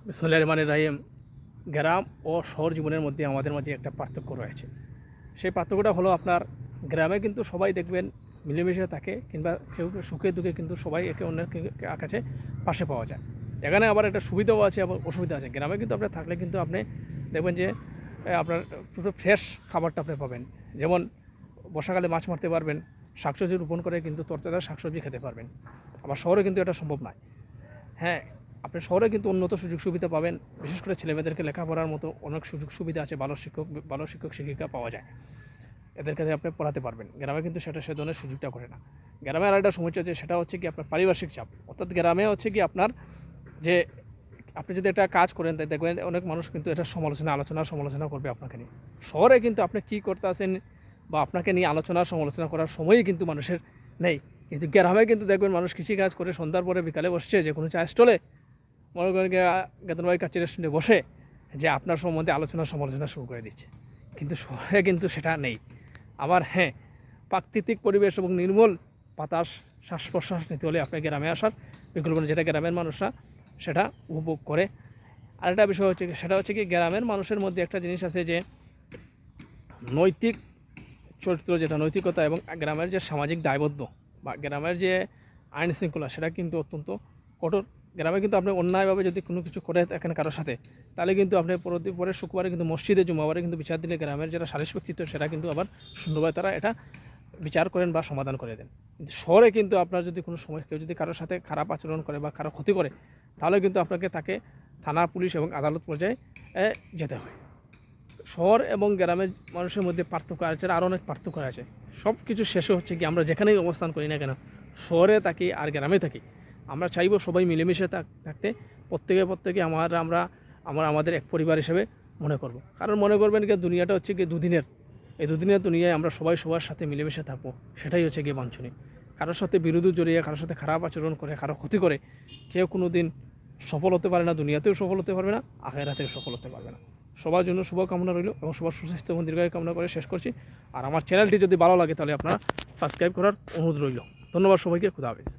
বিসমিল্লাহির রহমানির রহিম। গ্রাম ও শহর জীবনের মধ্যে আমাদের মাঝে একটা পার্থক্য রয়েছে। সেই পার্থক্যটা হলো আপনার গ্রামে কিন্তু সবাই দেখবেন মিলেমিশে থাকে, কিংবা কেউ সুখে দুঃখে কিন্তু সবাই একে অন্যের কাছে পাশে পাওয়া যায়। এখানে আবার একটা সুবিধাও আছে এবং অসুবিধা আছে। গ্রামে কিন্তু আপনি থাকলে কিন্তু আপনি দেখবেন যে আপনার পুরো ফ্রেশ খাবারটা আপনি পাবেন। যেমন বর্ষাকালে মাছ মারতে পারবেন, শাকসবজি রোপণ করে কিন্তু তরতাজা শাকসবজি খেতে পারবেন। আবার শহরে কিন্তু এটা সম্ভব নয়। হ্যাঁ, আপনি শহরে কিন্তু উন্নত সুযোগ সুবিধা পাবেন। বিশেষ করে ছেলেমেয়েদেরকে লেখাপড়ার মতো অনেক সুযোগ সুবিধা আছে। ভালো শিক্ষক শিক্ষিকা পাওয়া যায়, এদেরকে আপনি পড়াতে পারবেন। গ্রামে কিন্তু সে ধরনের সুযোগটা করে না। গ্রামে আর একটা সমস্যা আছে, সেটা হচ্ছে কি আপনার পারিপার্শ্বিক চাপ। অর্থাৎ গ্রামে হচ্ছে কি আপনার যে আপনি যদি একটা কাজ করেন, তাই দেখবেন অনেক মানুষ কিন্তু এটা সমালোচনা করবে আপনাকে নিয়ে। শহরে কিন্তু আপনি কী করতে আসেন বা আপনাকে নিয়ে সমালোচনা করার সময়ই কিন্তু মানুষের নেই। কিন্তু গ্রামে কিন্তু দেখবেন মানুষ কৃষিকাজ করে সন্ধ্যার পরে বিকালে বসছে যে কোনো চা স্টলে, মনে করেন গেতনবাড়ি কাচ্চি রেস্টুরেন্টে বসে যে আপনার সম্বন্ধে সমালোচনা শুরু করে দিচ্ছে। কিন্তু শহরে কিন্তু সেটা নেই। আবার হ্যাঁ, প্রাকৃতিক পরিবেশ এবং নির্মল বাতাস শ্বাস প্রশ্বাস নিতে হলে আপনার গ্রামে আসার বিকল্প নেই, যেটা গ্রামের মানুষরা সেটা উপভোগ করে। আরেকটা বিষয় হচ্ছে, সেটা হচ্ছে কি গ্রামের মানুষের মধ্যে একটা জিনিস আছে যে নৈতিক চরিত্র, যেটা নৈতিকতা এবং গ্রামের যে সামাজিক দায়বদ্ধ বা গ্রামের যে আইন শৃঙ্খলা, সেটা কিন্তু অত্যন্ত কঠোর। গ্রামে কিন্তু আপনি অন্যায়ভাবে যদি কোনো কিছু করে থাকেন কারোর সাথে, তাহলে কিন্তু আপনি পরে শুক্রবারে কিন্তু মসজিদে জুমাবারে কিন্তু বিচার দিলে গ্রামের যারা সালিশ ব্যক্তিত্ব, সেটা কিন্তু আবার সুন্দরভাবে তারা এটা বিচার করেন বা সমাধান করে দেন। কিন্তু শহরে কিন্তু আপনার যদি কোনো সময় কেউ যদি কারোর সাথে খারাপ আচরণ করে বা কারো ক্ষতি করে, তাহলে কিন্তু তাকে থানা, পুলিশ এবং আদালত পর্যায়ে যেতে হয়। শহর এবং গ্রামের মানুষের মধ্যে পার্থক্য আছে, আরও অনেক পার্থক্য আছে। সব কিছু শেষে হচ্ছে কি আমরা যেখানেই অবস্থান করি না কেন, শহরে থাকি আর গ্রামে থাকি, আমরা চাইবো সবাই মিলেমিশে থাকতে। প্রত্যেকে আমাদের এক পরিবার হিসেবে মনে করব। কারণ মনে করবেন কি দুনিয়াটা হচ্ছে কি দুদিনের, এই দুদিনের দুনিয়ায় আমরা সবাই সবার সাথে মিলেমিশে থাকবো, সেটাই হচ্ছে গিয়ে বাঞ্ছনীয়। কারোর সাথে বিরোধী জড়িয়ে, কারোর সাথে খারাপ আচরণ করে, কারো ক্ষতি করে কেউ কোনো দিন সফল হতে পারে না। দুনিয়াতেও সফল হতে পারবে না, আখিরাতেও সফল হতে পারবে না। সবার জন্য শুভকামনা রইল এবং সবার সুস্বাস্থ্য এবং দীর্ঘায়ু কামনা করে শেষ করছি। আর আমার চ্যানেলটি যদি ভালো লাগে তাহলে আপনারা সাবস্ক্রাইব করার অনুরোধ রইল। ধন্যবাদ সবাইকে। খুদা হাফেজ।